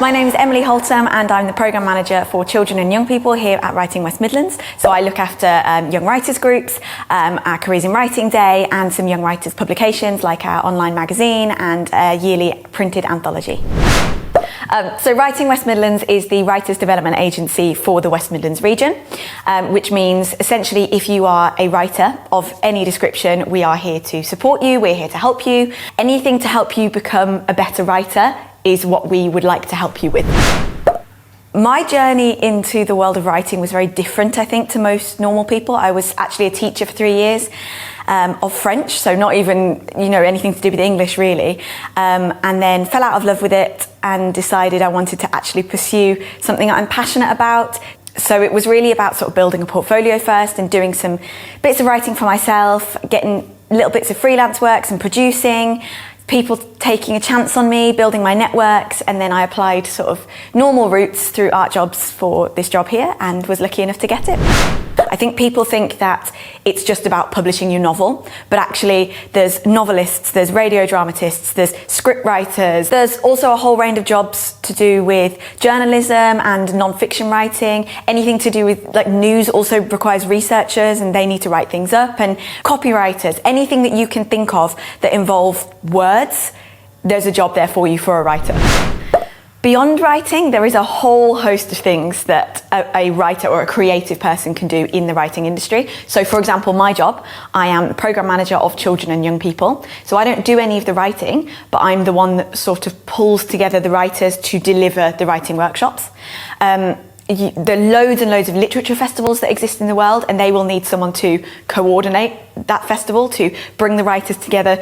My name is Emily Holtom and I'm the Programme Manager for Children and Young People here at RicNic West Midlands. So I look after young writers groups, our Careers in Writing Day and some young writers publications like our online magazine and a yearly printed anthology. So RicNic West Midlands is the Writers Development Agency for the West Midlands region, which means essentially if you are a writer of any description, we are here to support you, we're here to help you. Anything to help you become a better writer is what we would like to help you with. My journey into the world of writing was very different, I think, to most normal people. I was actually a teacher for 3 years of French, so not even, anything to do with English really, and then fell out of love with it and decided I wanted to actually pursue something that I'm passionate about. So it was really about sort of building a portfolio first and doing some bits of writing for myself, getting little bits of freelance work, some producing, people taking a chance on me, building my networks, and then I applied sort of normal routes through art jobs for this job here and was lucky enough to get it. I think people think that it's just about publishing your novel, but actually there's novelists, there's radio dramatists, there's script writers, there's also a whole range of jobs to do with journalism and non-fiction writing. Anything to do with news also requires researchers and they need to write things up, and copywriters, anything that you can think of that involve words, there's a job there for you for a writer. Beyond writing, there is a whole host of things that a writer or a creative person can do in the writing industry. So for example, my job, I am the Programme Manager of Children and Young People. So I don't do any of the writing, but I'm the one that sort of pulls together the writers to deliver the writing workshops. There are loads and loads of literature festivals that exist in the world, and they will need someone to coordinate that festival, to bring the writers together.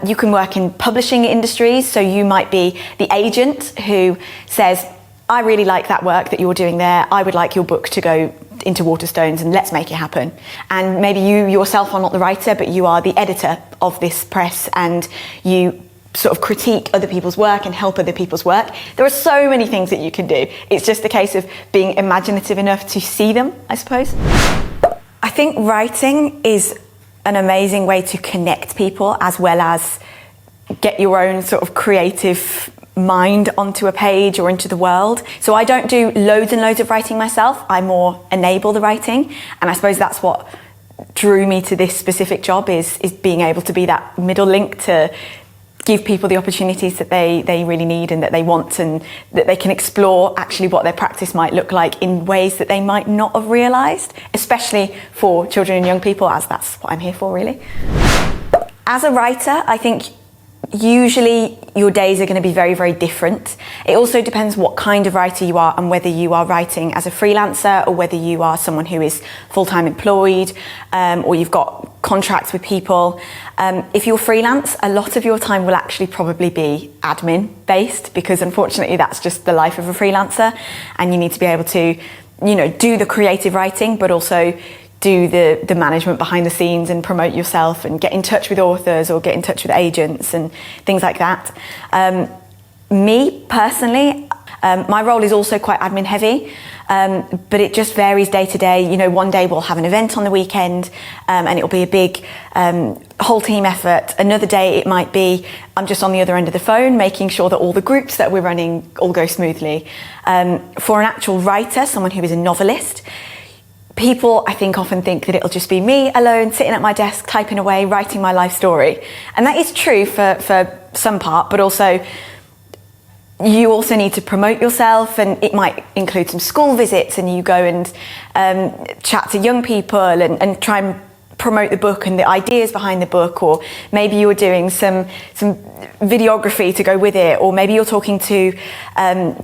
You can work in publishing industries, so you might be the agent who says, I really like that work that you're doing there, I would like your book to go into Waterstones and let's make it happen. And maybe you yourself are not the writer, but you are the editor of this press and you sort of critique other people's work and help other people's work. There are so many things that you can do. It's just a case of being imaginative enough to see them, I suppose. I think writing is an amazing way to connect people as well as get your own sort of creative mind onto a page or into the world. So I don't do loads and loads of writing myself. I more enable the writing. And I suppose that's what drew me to this specific job is being able to be that middle link to give people the opportunities that they really need and that they want, and that they can explore actually what their practice might look like in ways that they might not have realised, especially for children and young people, as that's what I'm here for really. As a writer, I think usually your days are going to be very, very different. It also depends what kind of writer you are and whether you are writing as a freelancer or whether you are someone who is full-time employed, or you've got contracts with people. If you're freelance, a lot of your time will actually probably be admin based, because unfortunately that's just the life of a freelancer, and you need to be able to, do the creative writing, but also do the management behind the scenes and promote yourself and get in touch with authors or get in touch with agents and things like that. Me personally, my role is also quite admin heavy, but it just varies day to day. One day we'll have an event on the weekend and it'll be a big whole team effort. Another day it might be I'm just on the other end of the phone making sure that all the groups that we're running all go smoothly. For an actual writer, someone who is a novelist, people, I think, often think that it'll just be me alone, sitting at my desk, typing away, writing my life story. And that is true for some part, but also you also need to promote yourself, and it might include some school visits, and you go and chat to young people and try and promote the book and the ideas behind the book, or maybe you're doing some videography to go with it, or maybe you're talking to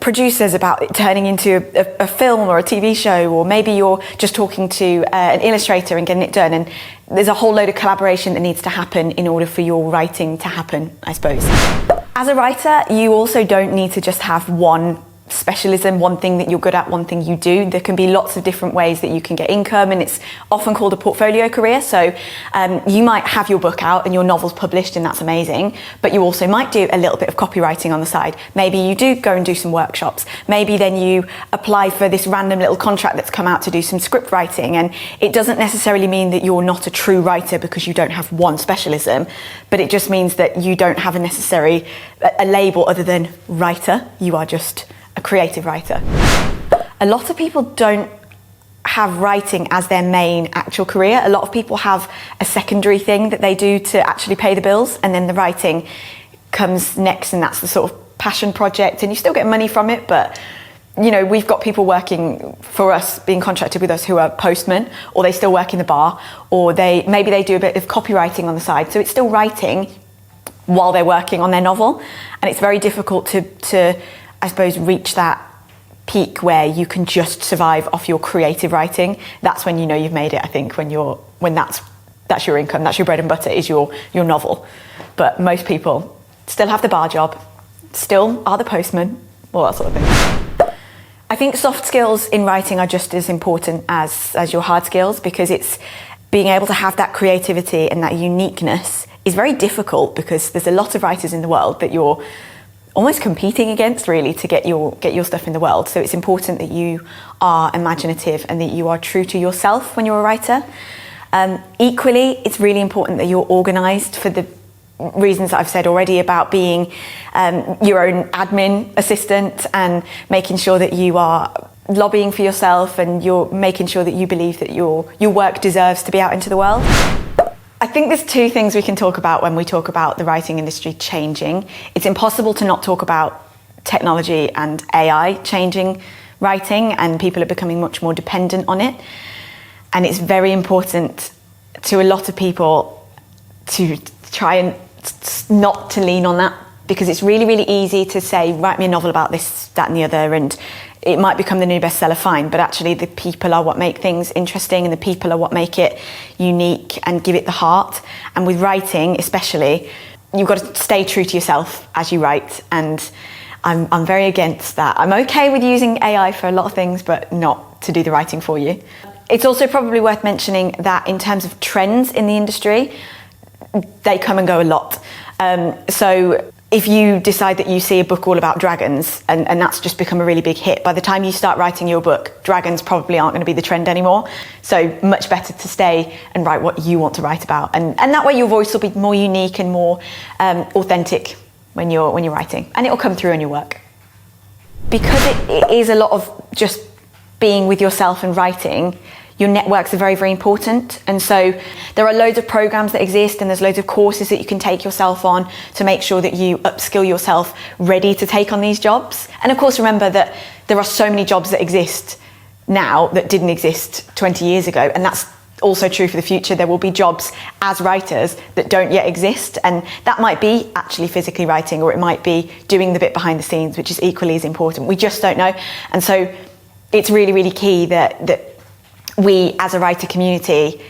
producers about it turning into a film or a TV show, or maybe you're just talking to an illustrator and getting it done. And there's a whole load of collaboration that needs to happen in order for your writing to happen, I suppose. As a writer, you also don't need to just have one specialism, one thing that you're good at, one thing you do. There can be lots of different ways that you can get income, and it's often called a portfolio career. So you might have your book out and your novel's published, and that's amazing, but you also might do a little bit of copywriting on the side. Maybe you do go and do some workshops. Maybe then you apply for this random little contract that's come out to do some script writing, and it doesn't necessarily mean that you're not a true writer because you don't have one specialism, but it just means that you don't have a label other than writer. You are just a creative writer. A lot of people don't have writing as their main actual career. A lot of people have a secondary thing that they do to actually pay the bills, and then the writing comes next, and that's the sort of passion project, and you still get money from it, but you know, we've got people working for us, being contracted with us, who are postmen, or they still work in the bar, or maybe they do a bit of copywriting on the side. So it's still writing while they're working on their novel, and it's very difficult to I suppose, reach that peak where you can just survive off your creative writing. That's when you know you've made it, I think, when that's your income, that's your bread and butter, is your novel. But most people still have the bar job, still are the postman, all that sort of thing. I think soft skills in writing are just as important as your hard skills, because it's being able to have that creativity and that uniqueness is very difficult, because there's a lot of writers in the world that you're almost competing against, really, to get your stuff in the world. So it's important that you are imaginative and that you are true to yourself when you're a writer. Equally, it's really important that you're organised, for the reasons that I've said already about being your own admin assistant and making sure that you are lobbying for yourself and you're making sure that you believe that your work deserves to be out into the world. I think there's two things we can talk about when we talk about the writing industry changing. It's impossible to not talk about technology and AI changing writing, and people are becoming much more dependent on it. And it's very important to a lot of people to try and not to lean on that, because it's really, really easy to say, write me a novel about this, that and the other, and it might become the new bestseller, fine, but actually the people are what make things interesting, and the people are what make it unique and give it the heart. And with writing especially, you've got to stay true to yourself as you write, and I'm very against that. I'm okay with using AI for a lot of things, but not to do the writing for you. It's also probably worth mentioning that in terms of trends in the industry, they come and go a lot. So if you decide that you see a book all about dragons and that's just become a really big hit, by the time you start writing your book, dragons probably aren't going to be the trend anymore. So much better to stay and write what you want to write about. And that way your voice will be more unique and more authentic when you're writing, and it will come through in your work. Because it is a lot of just being with yourself and writing, your networks are very, very important. And so there are loads of programs that exist, and there's loads of courses that you can take yourself on to make sure that you upskill yourself ready to take on these jobs. And of course, remember that there are so many jobs that exist now that didn't exist 20 years ago. And that's also true for the future. There will be jobs as writers that don't yet exist. And that might be actually physically writing, or it might be doing the bit behind the scenes, which is equally as important. We just don't know. And so it's really, really key that we, as a writer community,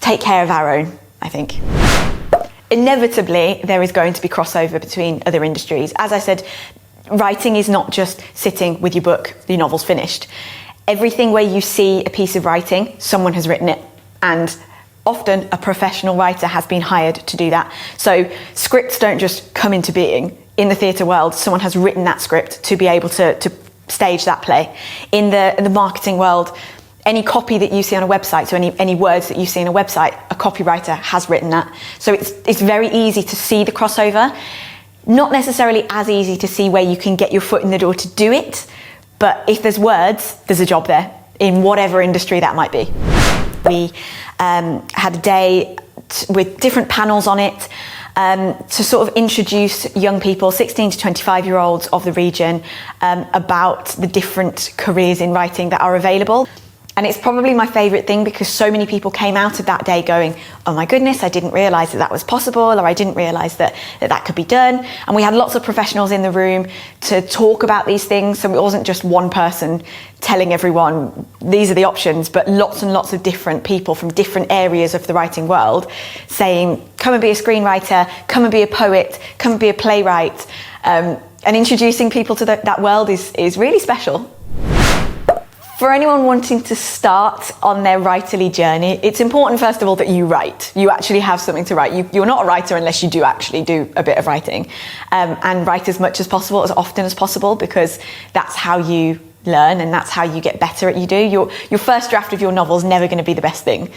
take care of our own, I think. Inevitably, there is going to be crossover between other industries. As I said, writing is not just sitting with your book, your novel's finished. Everything where you see a piece of writing, someone has written it, and often a professional writer has been hired to do that. So scripts don't just come into being. In the theatre world, someone has written that script to be able to stage that play. In the marketing world, any copy that you see on a website, so any words that you see on a website, a copywriter has written that. So it's very easy to see the crossover. Not necessarily as easy to see where you can get your foot in the door to do it, but if there's words, there's a job there, in whatever industry that might be. We had a day with different panels on it to sort of introduce young people, 16 to 25-year-olds of the region, about the different careers in writing that are available. And it's probably my favourite thing, because so many people came out of that day going, oh my goodness, I didn't realise that was possible, or I didn't realise that could be done. And we had lots of professionals in the room to talk about these things. So it wasn't just one person telling everyone these are the options, but lots and lots of different people from different areas of the writing world saying, come and be a screenwriter, come and be a poet, come and be a playwright. And introducing people to that world is really special. For anyone wanting to start on their writerly journey, it's important, first of all, that you write. You actually have something to write. You're not a writer unless you do actually do a bit of writing. And write as much as possible, as often as possible, because that's how you learn and that's how you get better at what you do. Your first draft of your novel is never going to be the best thing.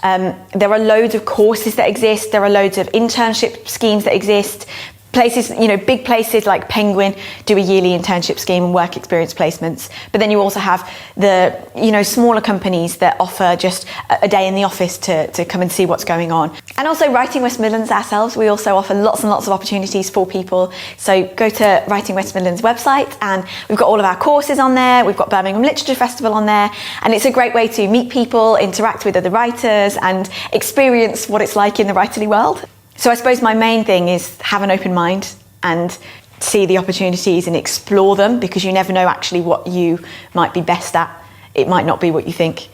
There are loads of courses that exist. There are loads of internship schemes that exist. Places, big places like Penguin do a yearly internship scheme and work experience placements. But then you also have the, smaller companies that offer just a day in the office to come and see what's going on. And also Writing West Midlands ourselves, we also offer lots and lots of opportunities for people. So go to Writing West Midlands website and we've got all of our courses on there. We've got Birmingham Literature Festival on there. And it's a great way to meet people, interact with other writers and experience what it's like in the writerly world. So I suppose my main thing is have an open mind and see the opportunities and explore them, because you never know actually what you might be best at. It might not be what you think.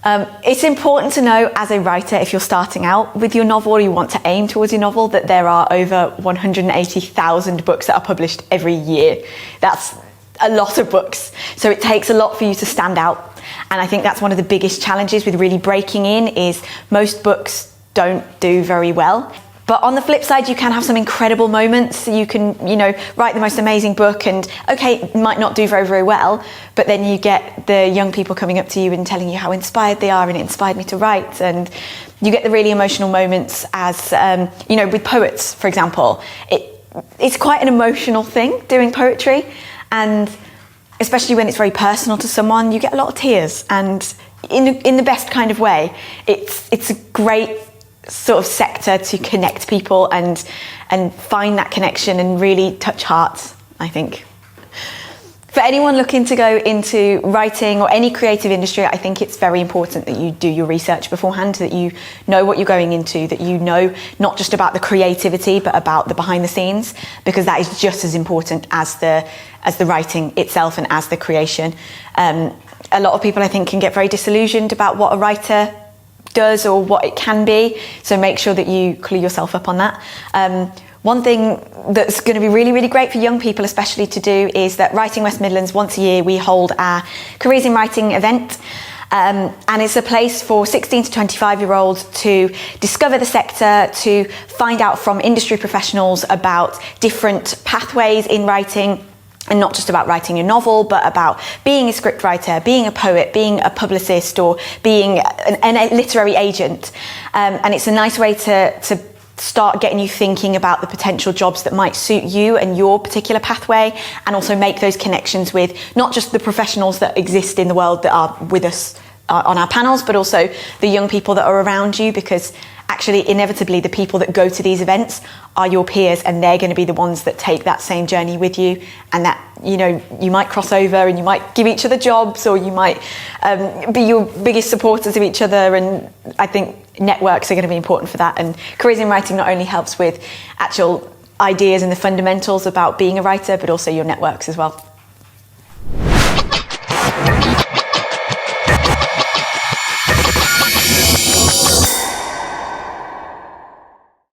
It's important to know as a writer, if you're starting out with your novel or you want to aim towards your novel, that there are over 180,000 books that are published every year. That's a lot of books. So it takes a lot for you to stand out. And I think that's one of the biggest challenges with really breaking in is most books don't do very well. But on the flip side, you can have some incredible moments. You can, write the most amazing book and, okay, it might not do very, very well, but then you get the young people coming up to you and telling you how inspired they are and it inspired me to write. And you get the really emotional moments as, with poets, for example. It's quite an emotional thing, doing poetry. And especially when it's very personal to someone, you get a lot of tears. And in the best kind of way, it's a great sort of sector to connect people and find that connection and really touch hearts, I think. For anyone looking to go into writing or any creative industry, I think it's very important that you do your research beforehand, that you know what you're going into, that you know not just about the creativity but about the behind the scenes, because that is just as important as the writing itself and as the creation. A lot of people, I think, can get very disillusioned about what a writer does or what it can be, so make sure that you clue yourself up on that. One thing that's going to be really, really great for young people especially to do is that Writing West Midlands, once a year, we hold our Careers in Writing event. And it's a place for 16 to 25-year-olds to discover the sector, to find out from industry professionals about different pathways in writing, and not just about writing a novel, but about being a scriptwriter, being a poet, being a publicist, or being a literary agent. And it's a nice way to start getting you thinking about the potential jobs that might suit you and your particular pathway, and also make those connections with not just the professionals that exist in the world that are with us on our panels, but also the young people that are around you, because actually inevitably the people that go to these events are your peers, and they're going to be the ones that take that same journey with you, and that you might cross over and you might give each other jobs, or you might be your biggest supporters of each other. And I think networks are going to be important for that, and Careers in Writing not only helps with actual ideas and the fundamentals about being a writer, but also your networks as well.